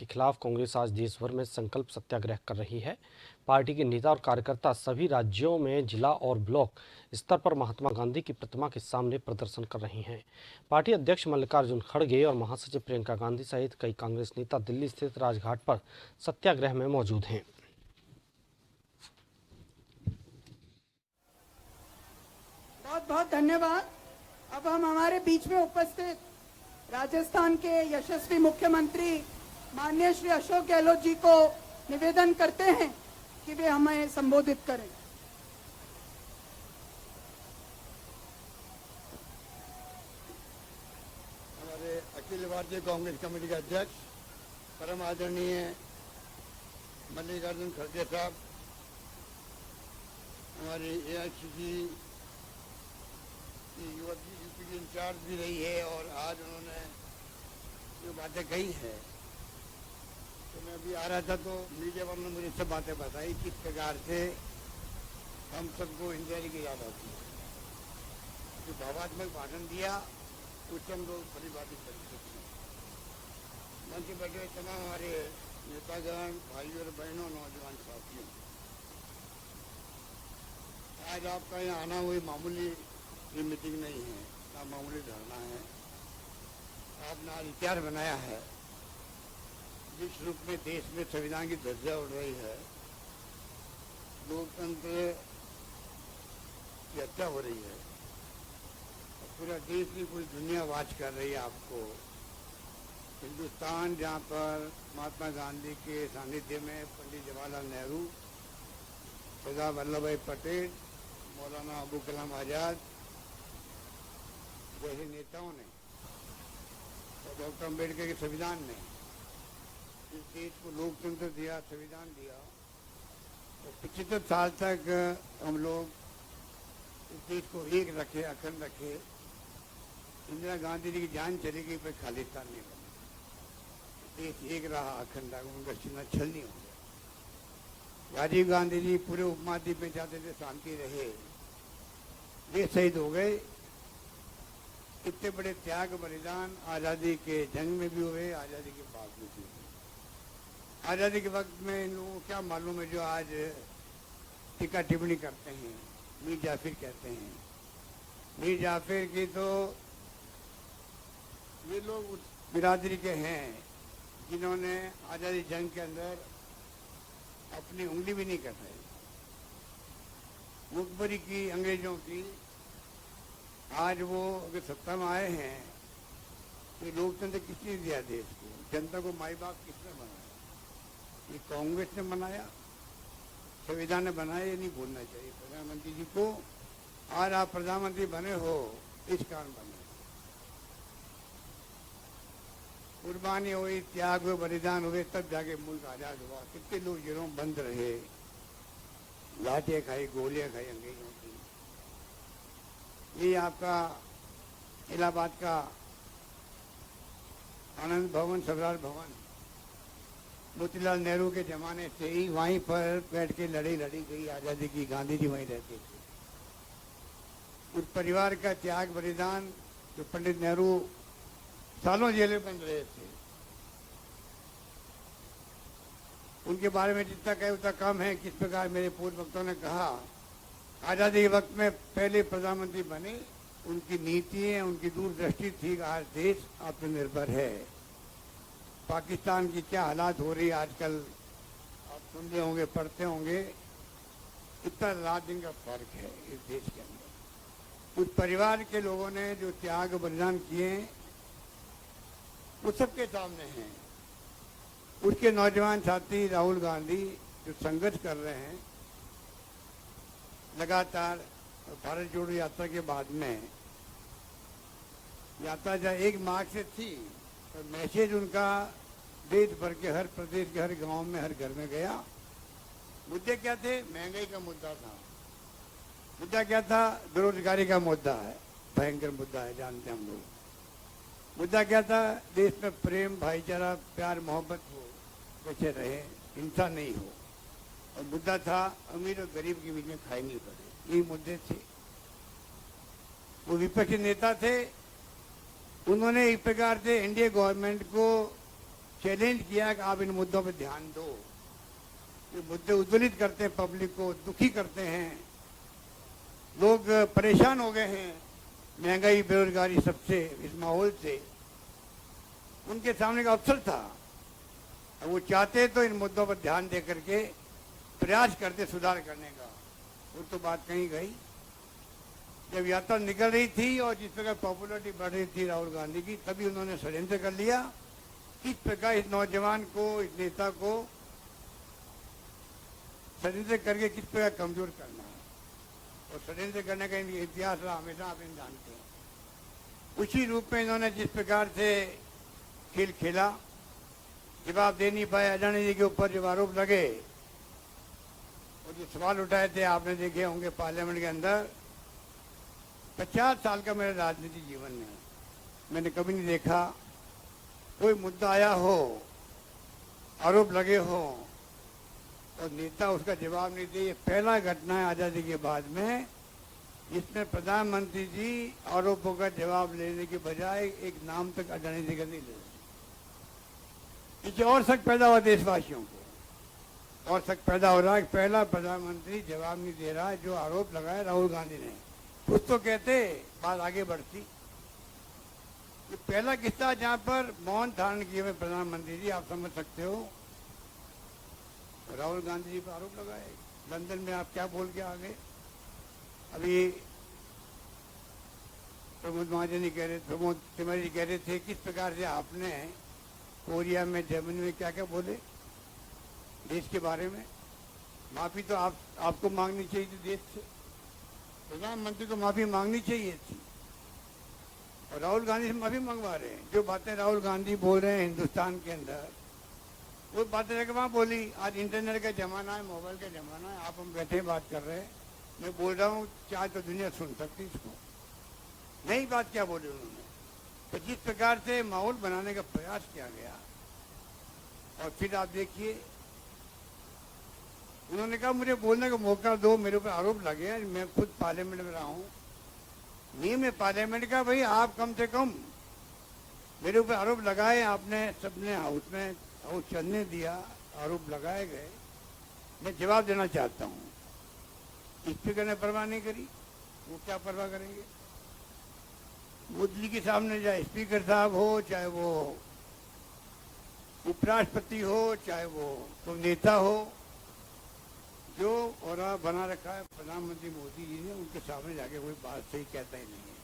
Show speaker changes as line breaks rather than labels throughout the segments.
के खिलाफ कांग्रेस आज देश भर में संकल्प सत्याग्रह कर रही है। पार्टी के नेता और कार्यकर्ता सभी राज्यों में जिला और ब्लॉक स्तर पर महात्मा गांधी की प्रतिमा के सामने प्रदर्शन कर रहे हैं। पार्टी अध्यक्ष मल्लिकार्जुन खड़गे और महासचिव प्रियंका गांधी सहित कई कांग्रेस नेता दिल्ली स्थित राजघाट पर सत्याग्रह में मौजूद हैं।
बहुत बहुत धन्यवाद। अब हम हमारे बीच में उपस्थित राजस्थान के यशस्वी मुख्यमंत्री माननीय श्री अशोक गहलोत जी को निवेदन करते हैं कि वे हमें संबोधित करें।
हमारे अखिल भारतीय कांग्रेस कमेटी के अध्यक्ष परम आदरणीय मल्लिकार्जुन खड़गे साहब, हमारी एआईसीसी युवा यूपी की इंचार्ज भी रही है और आज उन्होंने जो बातें कही है, तो मैं अभी आ रहा था तो मीडिया वालों ने मुझे सब बातें बताई किस प्रकार से हम सबको इंदिरा जी की याद आती है। जो भावात्मक भाषण दिया उससे हम लोग बड़ी बातें कर सकते हैं। मंच पर बैठे तमाम हमारे नेतागण, भाइयों और बहनों, नौजवान साथियों, आज आपका यहाँ आना कोई मामूली ये मीटिंग नहीं है, ना मामूली धरना है। आपने आज इतिहास बनाया है। जिस रूप में देश में संविधान की ध्वजा उड़ रही है, लोकतंत्र की हत्या हो रही है, पूरा देश की पूरी दुनिया वाच कर रही है आपको। हिंदुस्तान जहाँ पर महात्मा गांधी के सानिध्य में पंडित जवाहरलाल नेहरू, सरदार वल्लभ भाई पटेल, मौलाना अबुल कलाम आजाद जैसे नेताओं ने और डॉक्टर अम्बेडकर के संविधान ने इस देश को लोकतंत्र दिया, संविधान दिया। तो 75 साल तक हम लोग इस देश को एक रखे, अखंड रखे। इंदिरा गांधी जी की जान चली गई पर खालिस्तान नहीं बना। देश एक रहा, अखंड रहा, उनका सीना छल नहीं हो गया। राजीव गांधी जी पूरे उपमहाद्वीप में चाहते थे शांति रहे, वे शहीद हो गए। इतने बड़े त्याग बलिदान आज़ादी के जंग में भी हुए, आज़ादी के बाद में भी हुए। आज़ादी के वक्त में इन लोगों को क्या मालूम है जो आज टीका टिप्पणी करते हैं, मीर जाफिर कहते हैं। मीर जाफिर की तो वे लोग उस बिरादरी के हैं जिन्होंने आज़ादी जंग के अंदर अपनी उंगली भी नहीं कटाई। मुखबरी की अंग्रेजों की। आज वो अगर सत्ता में आए हैं तो लोकतंत्र किसने दिया देश को? जनता को माई बाप किसने बनाया? ये कांग्रेस ने बनाया, संविधान ने बनाया। ये नहीं भूलना चाहिए प्रधानमंत्री जी को। आज आप प्रधानमंत्री बने हो इस कारण बने, कुर्बानी हुई, त्याग हुए, बलिदान हुए, तब जाके मुल्क आजाद हुआ। कितने लोग जेलों में बंद रहे, लाठियां खाई, गोलियां खाई अंग्रेजों की। ये आपका इलाहाबाद का आनंद भवन, सरदार भवन, मोतीलाल नेहरू के जमाने से ही वहीं पर बैठ के लड़ी गई आज़ादी की। गांधी जी वहीं रहते थे। उस परिवार का त्याग बलिदान, जो पंडित नेहरू सालों जेल में बंद रहे थे, उनके बारे में जितना कहे उतना कम है। किस प्रकार मेरे पूर्व वक्ताओं ने कहा, आज़ादी के वक्त में पहले प्रधानमंत्री बने, उनकी नीतियाँ, उनकी दूरदृष्टि थी कि आज देश आत्मनिर्भर है। पाकिस्तान की क्या हालात हो रही है आजकल आप सुनते होंगे, पढ़ते होंगे। इतना रात दिन का फर्क है इस देश के अंदर। उस परिवार के लोगों ने जो त्याग बलिदान किए वो सबके सामने हैं। उसके नौजवान साथी राहुल गांधी जो संघर्ष कर रहे हैं लगातार भारत जोड़ो यात्रा के बाद में, यात्रा जहाँ 1 मार्च से थी तो मैसेज उनका देश भर के हर प्रदेश के हर गांव में, हर घर में गया। मुद्दे क्या थे? महंगाई का मुद्दा था। मुद्दा क्या था? बेरोजगारी का मुद्दा है, भयंकर मुद्दा है, जानते हैं हम लोग। मुद्दा क्या था? देश में प्रेम, भाईचारा, प्यार, मोहब्बत हो, वैसे रहे, हिंसा नहीं हो। और मुद्दा था अमीर और गरीब के बीच में खाई नहीं पड़े। यही मुद्दे थे। वो विपक्षी नेता थे, उन्होंने इस प्रकार से एनडीए गवर्नमेंट को चैलेंज किया कि आप इन मुद्दों पर ध्यान दो। ये मुद्दे उद्वेलित करते हैं, पब्लिक को दुखी करते हैं, लोग परेशान हो गए हैं महंगाई बेरोजगारी सबसे, इस माहौल से। उनके सामने का अवसर था, वो चाहते तो इन मुद्दों पर ध्यान दे करके प्रयास करते सुधार करने का। वो तो बात कहीं गई। जब यात्रा निकल रही थी और जिस प्रकार पॉपुलरिटी बढ़ रही थी राहुल गांधी की, तभी उन्होंने षड्यंत्र कर लिया किस प्रकार इस नौजवान को, इस नेता को षड्यंत्र करके किस प्रकार कमजोर करना है। और षड्यंत्र करने का इनका इतिहास रहा हमेशा, आप इन जानते हैं। उसी रूप में इन्होंने जिस प्रकार से खेल खेला, जवाब दे नहीं पाए अडानी जी के ऊपर जब आरोप लगे और जो सवाल उठाए थे, आपने देखे होंगे पार्लियामेंट के अंदर। 50 साल का मेरे राजनीतिक जीवन में मैंने कभी नहीं देखा कोई मुद्दा आया हो, आरोप लगे हो और नेता उसका जवाब नहीं दे। ये पहला घटना है आज़ादी के बाद में जिसमें प्रधानमंत्री जी आरोपों का जवाब लेने के बजाय एक नाम तक अडानी जी का नहीं ले। इससे और शक पैदा हुआ देशवासियों को, और शक पैदा हो रहा है कि पहला प्रधानमंत्री जवाब नहीं दे रहा है जो आरोप लगाया राहुल गांधी ने। कुछ तो कहते, बात आगे बढ़ती। ये पहला किस्सा जहां पर मौन धारण किए हुए प्रधानमंत्री जी, आप समझ सकते हो, राहुल गांधी जी पर आरोप लगाए। लंदन में आप क्या बोल के आ गए। अभी प्रमोद महाजन कह रहे, प्रमोद तिवारी कह रहे थे किस प्रकार से आपने कोरिया में, जर्मनी में क्या क्या बोले देश के बारे में। माफी तो आपको मांगनी चाहिए थी देश से, प्रधानमंत्री को माफी मांगनी चाहिए थी। और राहुल गांधी से माफी मंगवा रहे हैं। जो बातें राहुल गांधी बोल रहे हैं हिंदुस्तान के अंदर, वो बातें जाके वहाँ बोली। आज इंटरनेट का जमाना है, मोबाइल का जमाना है, आप हम बैठे बात कर रहे हैं, मैं बोल रहा हूँ, चाहे तो दुनिया सुन सकती इसको। नई बात क्या बोली उन्होंने, तो जिस प्रकार से माहौल बनाने का प्रयास किया गया। और फिर आप देखिए, उन्होंने कहा मुझे बोलने का मौका दो, मेरे ऊपर आरोप लगे, मैं खुद पार्लियामेंट में रहा हूँ। नियम है पार्लियामेंट का, भाई आप कम से कम मेरे ऊपर आरोप लगाए, आपने सबने हाउस में हाउस चलने दिया, आरोप लगाए गए, मैं जवाब देना चाहता हूँ। स्पीकर ने परवाह नहीं करी, वो क्या परवाह करेंगे। मोदी जी के सामने चाहे स्पीकर साहब हो, चाहे वो उपराष्ट्रपति हो, चाहे वो कोई नेता हो, जो और बना रखा है प्रधानमंत्री मोदी जी ने, उनके सामने जाके कोई बात सही कहता ही नहीं है।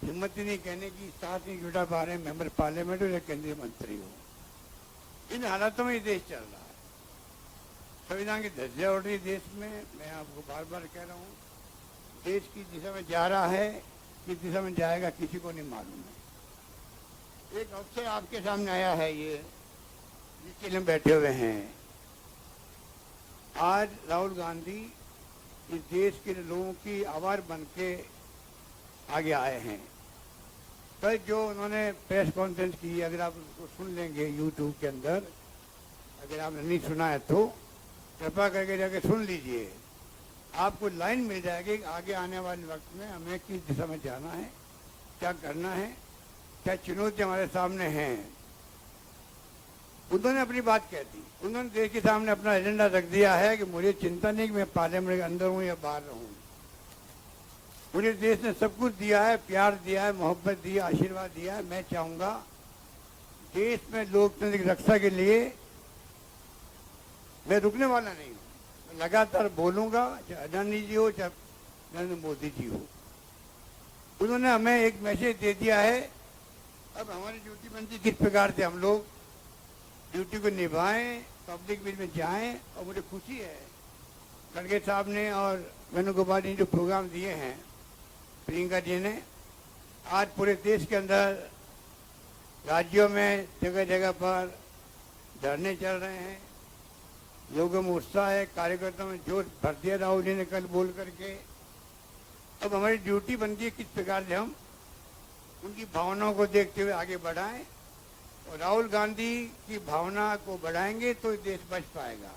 हिम्मत ही नहीं कहने की, साथ नहीं जुटा पा रहे मेंबर पार्लियामेंट हो या केंद्रीय मंत्री हो। इन हालातों में ये देश चल रहा है। संविधान की धज्जियां उड़ रही देश में। मैं आपको बार बार कह रहा हूँ, देश की दिशा में जा रहा है, किस दिशा में जाएगा किसी को नहीं मालूम है। एक अवसर आपके सामने आया है, ये जिसके लिए बैठे हुए हैं। आज राहुल गांधी इस देश के लोगों की आवाज बन के आगे आए हैं। कल जो उन्होंने प्रेस कॉन्फ्रेंस की, अगर आप उसको सुन लेंगे यूट्यूब के अंदर, अगर आपने नहीं सुना है तो कृपा करके जाके सुन लीजिए। आपको लाइन मिल जाएगी आगे आने वाले वक्त में हमें किस दिशा में जाना है, क्या करना है, क्या चुनौती हमारे सामने हैं। उन्होंने अपनी बात कह दी। उन्होंने देश के सामने अपना एजेंडा रख दिया है कि मुझे चिंता नहीं कि मैं पार्लियामेंट के अंदर हूँ या बाहर रहूँ। मुझे देश ने सब कुछ दिया है, प्यार दिया है, मोहब्बत दी है, आशीर्वाद दिया है। मैं चाहूँगा देश में लोकतंत्र की रक्षा के लिए मैं रुकने वाला नहीं हूँ। मैं लगातार बोलूँगा, चाहे अडानी जी हो, चाहे नरेंद्र मोदी जी हो। उन्होंने हमें एक मैसेज दे दिया है। अब हमारी ड्यूटी बनती किस प्रकार से हम लोग ड्यूटी को निभाएं, पब्लिक बीच में जाएं। और मुझे खुशी है खड़गे साहब ने और वेणुगोपाल जी ने जो प्रोग्राम दिए हैं, प्रियंका जी ने, आज पूरे देश के अंदर राज्यों में जगह जगह पर धरने चल रहे हैं। लोगों में उत्साह है, कार्यकर्ताओं में जोश भर दिया राहुल जी ने कल बोल करके। अब हमारी ड्यूटी बनती है किस प्रकार से हम उनकी भावनाओं को देखते हुए आगे बढ़ाएं। और राहुल गांधी की भावना को बढ़ाएंगे तो देश बच पाएगा।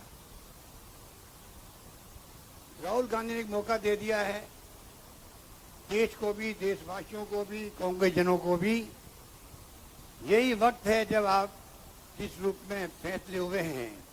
राहुल गांधी ने एक मौका दे दिया है देश को भी, देशवासियों को भी, कांग्रेस जनों को भी। यही वक्त है जब आप जिस रूप में फैसले हुए हैं